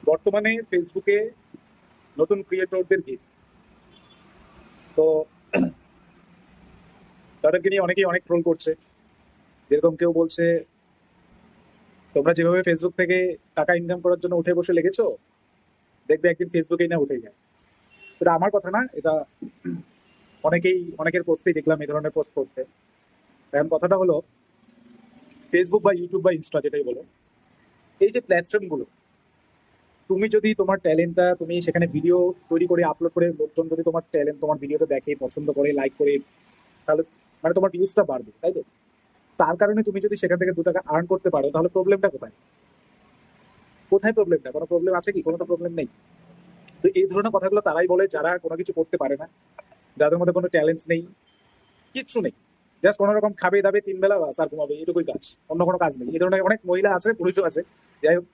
বর্তমানে ফেসবুকে নতুন ক্রিয়েটরদের ভিড়। তো তাদেরকে নিয়ে অনেকেই অনেক ট্রোল করছে। যেরকম কেউ বলছে, তোমরা যেভাবে ফেসবুক থেকে টাকা ইনকাম করার জন্য উঠে বসে লেগেছো, দেখবে একদিন ফেসবুকেই না উঠে যায়। এটা আমার কথা না, এটা অনেকের পোস্টেই দেখলাম এই ধরনের পোস্ট করতে। এখন কথাটা হলো, ফেসবুক বা ইউটিউব বা ইনস্টা যেটাই বলো, এই যে প্ল্যাটফর্মগুলো, তুমি যদি তোমার ট্যালেন্টটা তুমি সেখানে ভিডিও তৈরি করে আপলোড করে লোকজন যদি তোমার ট্যালেন্ট তোমার ভিডিওতে দেখে, পছন্দ করে, লাইক করে, তাহলে মানে তোমার ভিউজটা বাড়বে, তাই তো? তার কারণে তুমি যদি সেখান থেকে 2 টাকা আর্ন করতে পারো, তাহলে প্রবলেমটা কোথায়? কোথায় প্রবলেমটা? কোনো প্রবলেম আছে কি? কোনো তো প্রবলেম নেই। তো এই ধরনের কথাগুলো তারাই বলে যারা কোনো কিছু করতে পারে না, যাদের মধ্যে কোনো ট্যালেন্টস নেই, কিচ্ছু নেই, জাস্ট কোনো রকম খাবে দাবে 3 বেলা বাস আর ঘুমাবে, এটুকুই কাজ, অন্য কোনো কাজ নেই। এই ধরনের অনেক মহিলা আছে, পুরুষও আছে, যাই হোক।